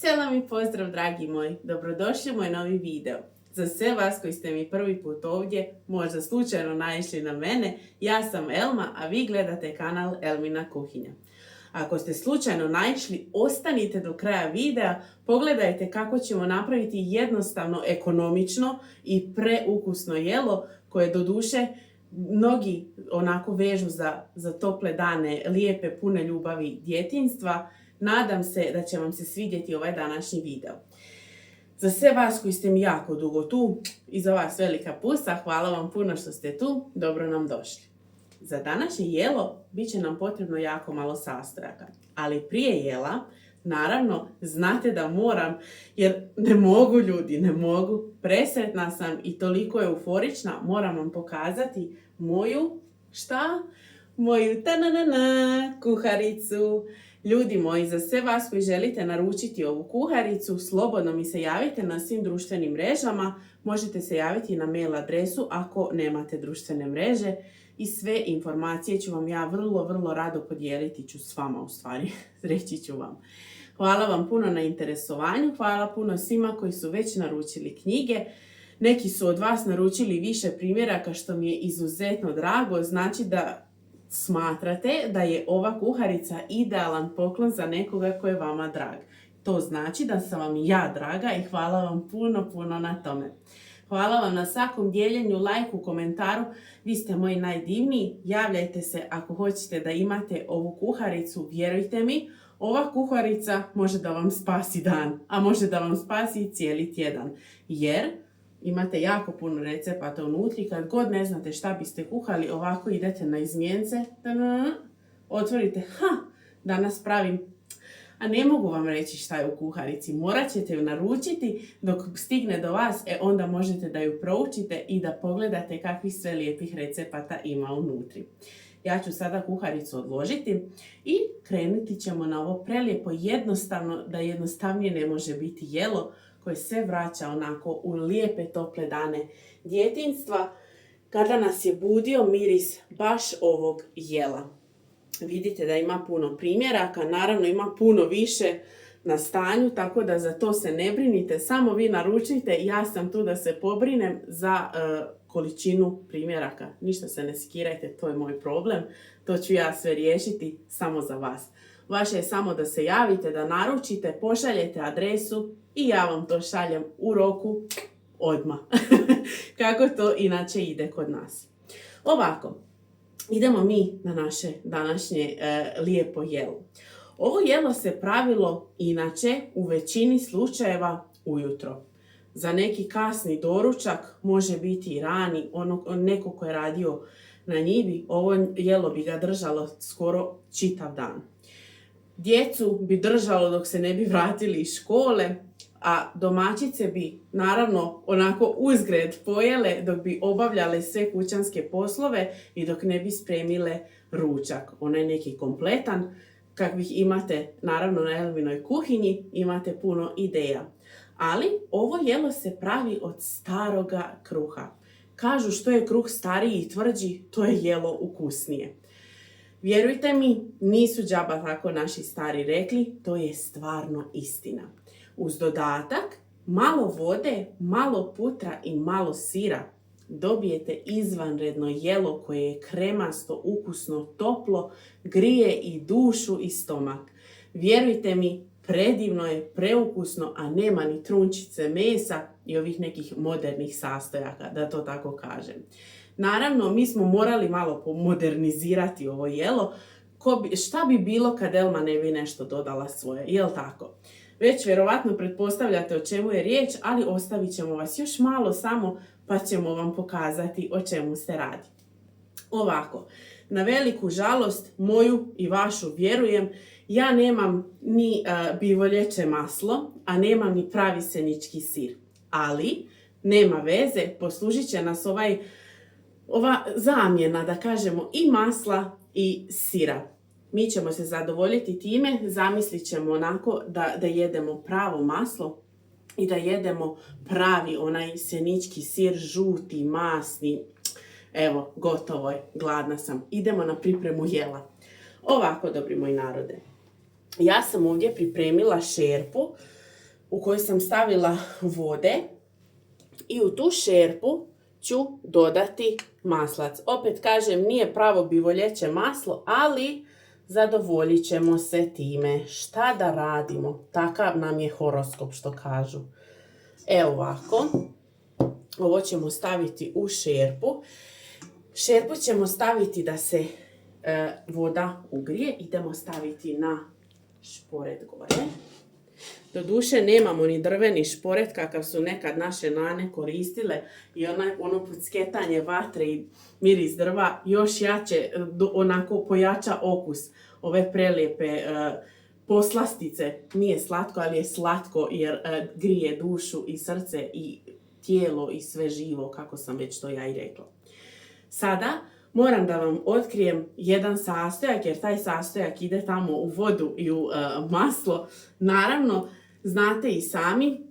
Selam i pozdrav dragi moji, dobrodošli u moj novi video. Za sve vas koji ste mi prvi put ovdje, možda slučajno naišli na mene, ja sam Elma, a vi gledate kanal Elmina kuhinja. Ako ste slučajno naišli, ostanite do kraja videa, pogledajte kako ćemo napraviti jednostavno, ekonomično i preukusno jelo koje doduše mnogi onako vežu za tople dane, lijepe, pune ljubavi djetinjstva. Nadam se da će vam se svidjeti ovaj današnji video. Za sve vas koji ste mi jako dugo tu, i za vas velika pusa, hvala vam puno što ste tu, dobro nam došli. Za današnje jelo bit će nam potrebno jako malo sastojaka, ali prije jela, naravno, znate da moram, jer ne mogu ljudi, ne mogu. Presretna sam i toliko euforična, moram vam pokazati moju, moju kuharicu. Ljudi moji, za sve vas koji želite naručiti ovu kuharicu, slobodno mi se javite na svim društvenim mrežama. Možete se javiti na mail adresu ako nemate društvene mreže. I sve informacije ću vam ja vrlo rado podijeliti ću s vama, u stvari, reći ću vam. Hvala vam puno na interesovanju, hvala puno svima koji su već naručili knjige. Neki su od vas naručili više primjeraka, što mi je izuzetno drago, znači da smatrate da je ova kuharica idealan poklon za nekoga ko je vama drag. To znači da sam vam ja draga i hvala vam puno na tome. Hvala vam na svakom dijeljenju, lajku, komentaru. Vi ste moji najdivniji. Javljajte se ako hoćete da imate ovu kuharicu. Vjerujte mi, ova kuharica može da vam spasi dan, a može da vam spasi i cijeli tjedan. Jer imate jako puno recepata unutri. Kad god ne znate šta biste kuhali, ovako idete na izmjence, otvorite, danas pravim, a ne mogu vam reći šta je u kuharici. Morat ćete ju naručiti, dok stigne do vas, onda možete da ju proučite i da pogledate kakvih sve lijepih recepata ima unutri. Ja ću sada kuharicu odložiti i krenuti ćemo na ovo prelijepo, jednostavno, da jednostavnije ne može biti jelo koje sve vraća onako u lijepe tople dane djetinjstva, kada nas je budio miris baš ovog jela. Vidite da ima puno primjeraka, naravno ima puno više na stanju, tako da za to se ne brinite, samo vi naručite, ja sam tu da se pobrinem za količinu primjeraka. Ništa se ne sikirajte, to je moj problem, to ću ja sve riješiti samo za vas. Vaše je samo da se javite, da naručite, pošaljete adresu i ja vam to šaljem u roku odmah. Kako to inače ide kod nas. Ovako, idemo mi na naše današnje lijepo jelo. Ovo jelo se pravilo inače u većini slučajeva ujutro. Za neki kasni doručak, može biti i rani, neko ko je radio na njivi, ovo jelo bi ga držalo skoro čitav dan. Djecu bi držalo dok se ne bi vratili iz škole, a domaćice bi naravno onako uzgred pojele dok bi obavljale sve kućanske poslove i dok ne bi spremile ručak. Onaj neki kompletan, kakvih imate naravno na Elminoj kuhinji, imate puno ideja. Ali ovo jelo se pravi od staroga kruha. Kažu što je kruh stariji i tvrđi, to je jelo ukusnije. Vjerujte mi, nisu džaba tako naši stari rekli, to je stvarno istina. Uz dodatak, malo vode, malo putra i malo sira, dobijete izvanredno jelo koje je kremasto, ukusno, toplo, grije i dušu i stomak. Vjerujte mi, predivno je, preukusno, a nema ni trunčice mesa i ovih nekih modernih sastojaka, da to tako kažem. Naravno, mi smo morali malo modernizirati ovo jelo. Šta bi bilo kad Elma ne bi nešto dodala svoje, jel tako? Već vjerovatno pretpostavljate o čemu je riječ, ali ostavit ćemo vas još malo samo pa ćemo vam pokazati o čemu se radi. Ovako, na veliku žalost moju i vašu, vjerujem, ja nemam ni bivoljeće maslo, a nemam ni pravi senički sir. Ali, nema veze, poslužit će nas ova zamjena, da kažemo, i masla i sira. Mi ćemo se zadovoljiti time, zamislit ćemo onako da jedemo pravo maslo i da jedemo pravi onaj senički sir, žuti, masni. Evo, gotovo je, gladna sam. Idemo na pripremu jela. Ovako, dobri moji narode. Ja sam ovdje pripremila šerpu u koju sam stavila vode i u tu šerpu ću dodati maslac. Opet kažem, nije pravo bivoljeće maslo, ali zadovoljit ćemo se time. Šta da radimo? Takav nam je horoskop, što kažu. Evo ovako. Ovo ćemo staviti u šerpu. Šerpu ćemo staviti da se voda ugrije. Idemo staviti na šporet gore. Doduše nemamo ni drveni šporet kakav su nekad naše nane koristile i ono pucketanje vatre i miris drva još jače, onako pojača okus ove prelijepe poslastice. Nije slatko, ali je slatko jer grije dušu i srce i tijelo i sve živo, kako sam već to ja i rekla. Sada moram da vam otkrijem jedan sastojak, jer taj sastojak ide tamo u vodu i u maslo. Naravno, znate i sami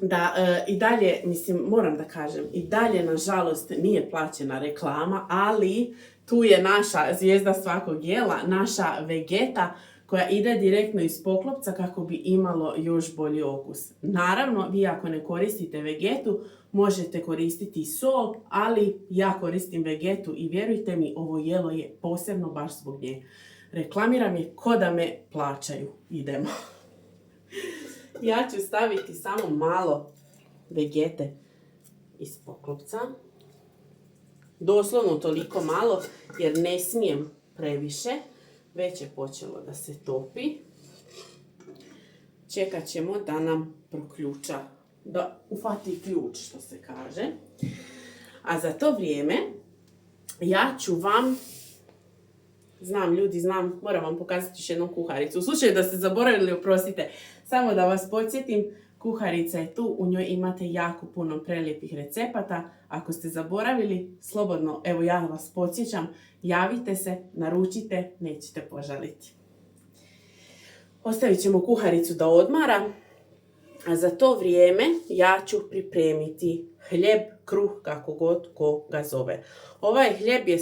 da i dalje, moram da kažem, i dalje nažalost nije plaćena reklama, ali tu je naša zvijezda svakog jela, naša Vegeta, koja ide direktno iz poklopca kako bi imalo još bolji okus. Naravno, vi ako ne koristite Vegetu, možete koristiti sol, ali ja koristim Vegetu i vjerujte mi, ovo jelo je posebno baš zbog nje. Reklamiram je ko da me plaćaju. Idemo. Ja ću staviti samo malo Vegete iz poklopca. Doslovno toliko malo jer ne smijem previše. Već je počelo da se topi. Čekat ćemo da nam proključa, da ufati ključ, što se kaže. A za to vrijeme ja ću vam, moram vam pokazati još jednu kuharicu. U slučaju da ste zaboravili, oprostite, samo da vas podsjetim, kuharica je tu, u njoj imate jako puno prelijepih recepata. Ako ste zaboravili, slobodno, evo ja vas podsjećam, javite se, naručite, nećete požaliti. Ostavit ćemo kuharicu da odmara, a za to vrijeme ja ću pripremiti hljeb, kruh, kako god ko ga zove. Ovaj hljeb je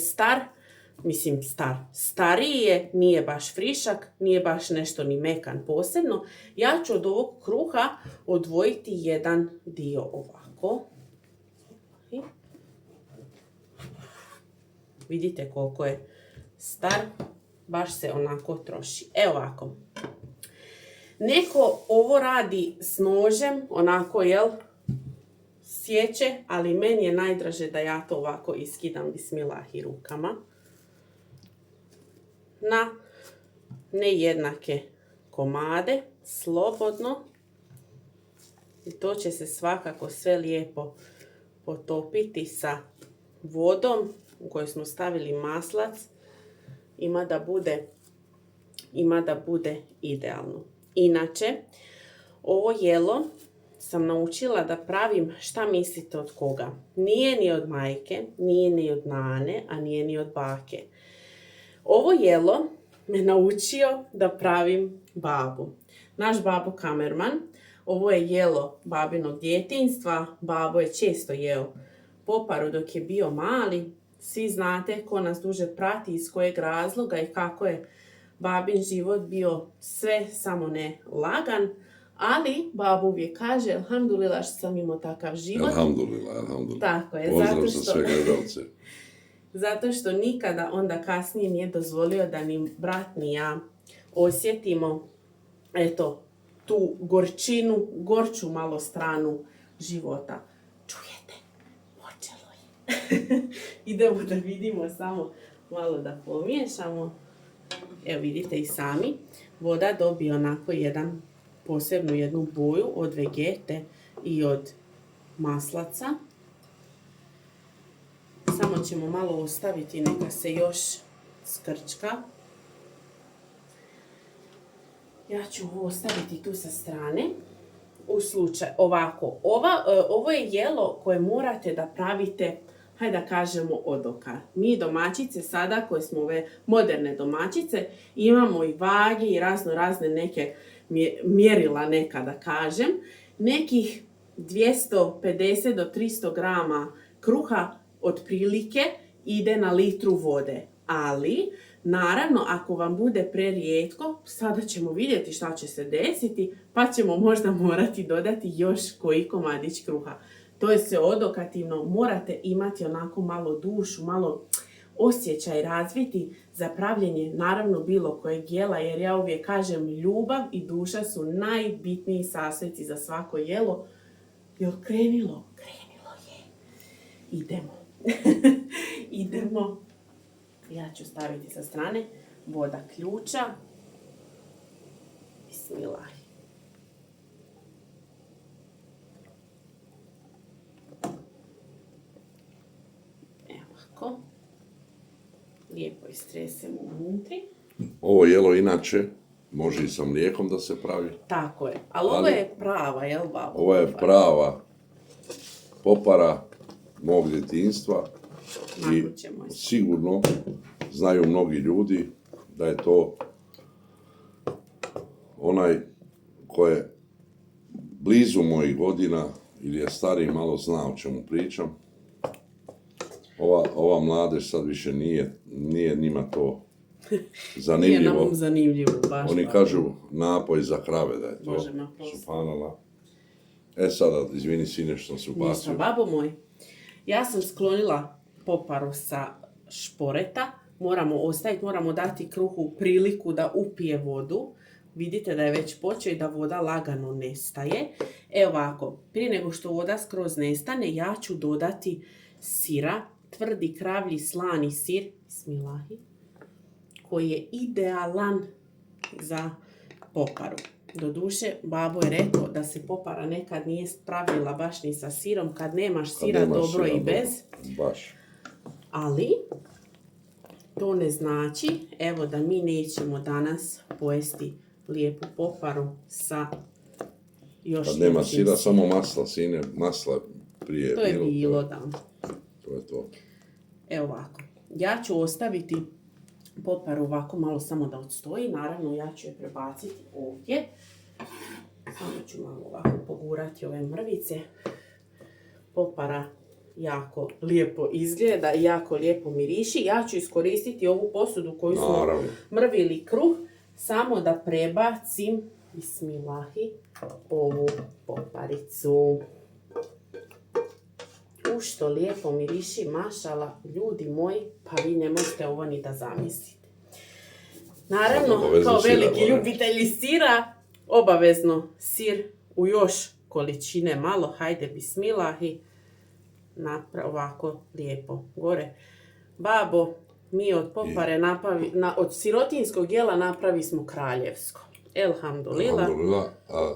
stariji je, nije baš frišak, nije baš nešto ni mekan posebno. Ja ću od ovog kruha odvojiti jedan dio ovako. Vidite koliko je star, baš se onako troši. Evo ovako. Neko ovo radi s nožem, onako, sjeće, ali meni je najdraže da ja to ovako iskidam bismilahi rukama. Na nejednake komade, slobodno. I to će se svakako sve lijepo potopiti sa vodom u kojoj smo stavili maslac. Ima da bude idealno. Inače, ovo jelo sam naučila da pravim, šta mislite od koga? Nije ni od majke, nije ni od nane, a nije ni od bake. Ovo jelo me naučio da pravim babu. Naš babo kamerman. Ovo je jelo babinog djetinjstva. Babo je često jeo poparu dok je bio mali. Svi znate ko nas duže prati iz kojeg razloga i kako je babin život bio sve samo ne lagan. Ali babo uvijek kaže, alhamdulillah što sam imao takav život. Alhamdulillah. Tako je. Pozdrav za sve gledalce. Zato što nikada onda kasnije nije dozvolio da ni brat ni ja osjetimo tu gorčinu, gorču malo stranu života. Čujete? Počelo je. Idemo da vidimo, samo malo da pomiješamo. Evo vidite i sami, voda dobije onako posebnu jednu boju od Vegete i od maslaca. Samo ćemo malo ostaviti, neka se još skrčka. Ja ću ovo ostaviti tu sa strane. U slučaju, ovako, ovo je jelo koje morate da pravite, hajde da kažemo, od oka. Mi domaćice sada, koje smo ove moderne domaćice, imamo i vage i razne neke mjerila, neka da kažem. Nekih 250 do 300 grama kruha otprilike ide na litru vode. Ali, naravno, ako vam bude prerijetko, sada ćemo vidjeti šta će se desiti, pa ćemo možda morati dodati još koji komadić kruha. To je sve odokativno, morate imati onako malo dušu, malo osjećaj razviti za pravljenje naravno bilo kojeg jela, jer ja uvijek kažem ljubav i duša su najbitniji sastojci za svako jelo. Jel krenilo? Krenilo je. Idemo. Idemo. Ja ću staviti sa strane voda ključa. Bismillah. Evo ovako. Lijepo istresemo unutri. Ovo jelo inače može i sa mlijekom da se pravi. Tako je. Ali ovo je prava, jel babo? Ovo je prava popara mog djetinjstva i sigurno znaju mnogi ljudi da je to onaj ko je blizu mojih godina ili je stariji malo zna o čemu pričam. Ova mladež sad više nije njima to zanimljivo. Nije nam zanimljivo, baš. Oni kažu napoj za krave da je to. Bože me oprosti. Subhanallah. Sada, izvini sine što sam se ubacio. Ništa, babo moj. Ja sam sklonila poparu sa šporeta. Moramo dati kruhu priliku da upije vodu. Vidite da je već počeo i da voda lagano nestaje. Evo ovako, prije nego što voda skroz nestane, ja ću dodati sira, tvrdi kravlji slani sir, bismillahi, koji je idealan za poparu. Doduše, babo je rekao da se popara nekad nije pravila baš ni sa sirom, kad nemaš sira dobro i bez. Baš. Ali, to ne znači, evo da mi nećemo danas pojesti lijepu poparu sa još kad nema sira, samo masla, sine, masla prije. To je bilo, da. To je to. Evo ovako, ja ću ostaviti poparu ovako malo samo da odstoji, naravno ja ću je prebaciti ovdje. Samo ću malo ovako pogurati ove mrvice. Popara jako lijepo izgleda i jako lijepo miriši. Ja ću iskoristiti ovu posudu koju smo mrvili kruh, samo da prebacim, bismillahi, ovu poparicu. Što lijepo miriši, mašala, ljudi moji, pa vi ne možete ovo ni da zamislite. Naravno, kao veliki ljubitelji sira, obavezno sir u još količine malo, hajde bismillahi, ovako lijepo gore. Babo, mi od popare od sirotinskog jela napravi smo kraljevsko. Elhamdulillah.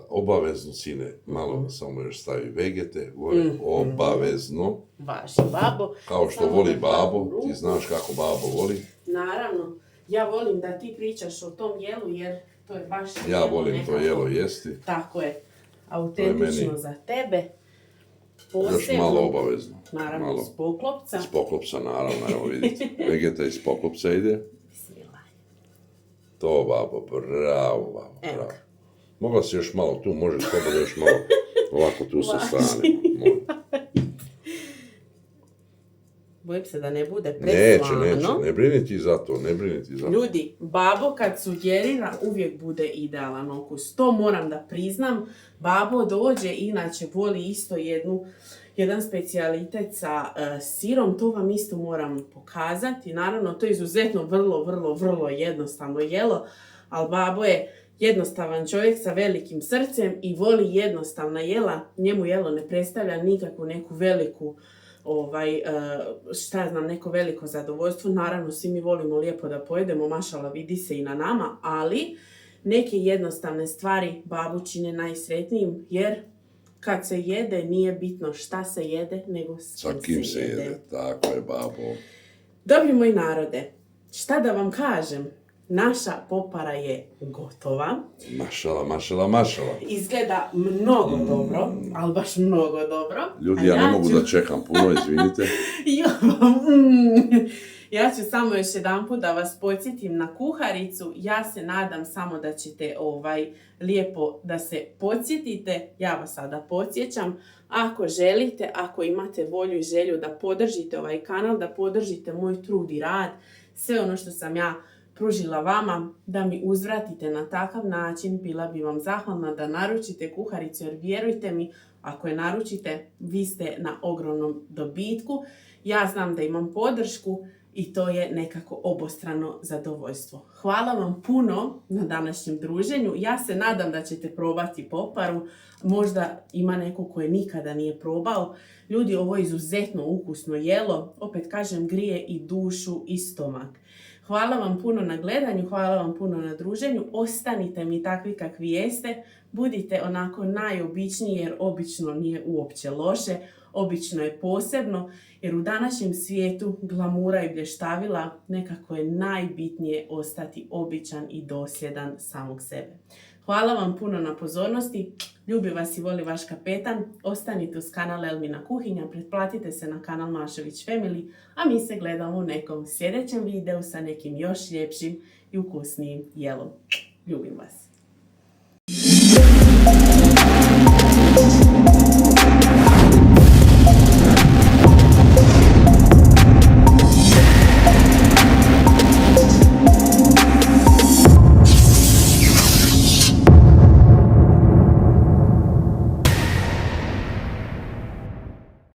Obavezno, sine, malo samo još stavi vegete, gore, obavezno. Baš, babo. Kao što voli babo, ti znaš kako babo voli. Naravno, ja volim da ti pričaš o tom jelu, jer to je baš... Ja volim nekako, to jelo jesti. Tako je, autentično za tebe. Posebno, još malo obavezno. Naravno, malo. S poklopca. S poklopca, naravno, evo vidite. Vegeta iz poklopca ide. To, babo, bravo, babo, bravo. Mogla si još malo tu, možeš slobodno još malo ovako tu sa strane. Bojim se da ne bude preslano. Neće, ne briniti za to, Ljudi, babo kad sugerira uvijek bude idealan okus. To moram da priznam. Babo dođe, inače voli isto jedan specijalitet sa sirom, to vam isto moram pokazati. Naravno, to je izuzetno vrlo jednostavno jelo, ali babo je jednostavan čovjek sa velikim srcem i voli jednostavna jela. Njemu jelo ne predstavlja nikakvu neku veliku, neko veliko zadovoljstvo. Naravno, svi mi volimo lijepo da pojedemo, mašala vidi se i na nama, ali neke jednostavne stvari babu čine najsretnijim, jer kad se jede, nije bitno šta se jede, nego s kim se jede. Tako je, babo. Dobri moji narode, šta da vam kažem? Naša popara je gotova. Mašala. Izgleda mnogo dobro, ali baš mnogo dobro. Ljudi, ja ne mogu da čekam puno, izvinite. Ja ću samo još jedanput da vas podsjetim na kuharicu. Ja se nadam samo da ćete lijepo da se podsjetite. Ja vas sada podsjećam. Ako želite, ako imate volju i želju da podržite ovaj kanal, da podržite moj trud i rad, sve ono što sam ja pružila vama, da mi uzvratite na takav način, bila bi vam zahvalna da naručite kuharicu, jer vjerujte mi, ako je naručite, vi ste na ogromnom dobitku. Ja znam da imam podršku i to je nekako obostrano zadovoljstvo. Hvala vam puno na današnjem druženju. Ja se nadam da ćete probati poparu. Možda ima neko koje nikada nije probao. Ljudi, ovo je izuzetno ukusno jelo. Opet kažem, grije i dušu i stomak. Hvala vam puno na gledanju, hvala vam puno na druženju. Ostanite mi takvi kakvi jeste. Budite onako najobičniji, jer obično nije uopće loše. Obično je posebno, jer u današnjem svijetu glamura i blještavila nekako je najbitnije ostati običan i dosljedan samog sebe. Hvala vam puno na pozornosti. Ljubi vas i voli vaš kapetan. Ostanite uz kanal Elmina kuhinja, pretplatite se na kanal Mašović Family, a mi se gledamo u nekom sljedećem videu sa nekim još ljepšim i ukusnijim jelom. Ljubim vas.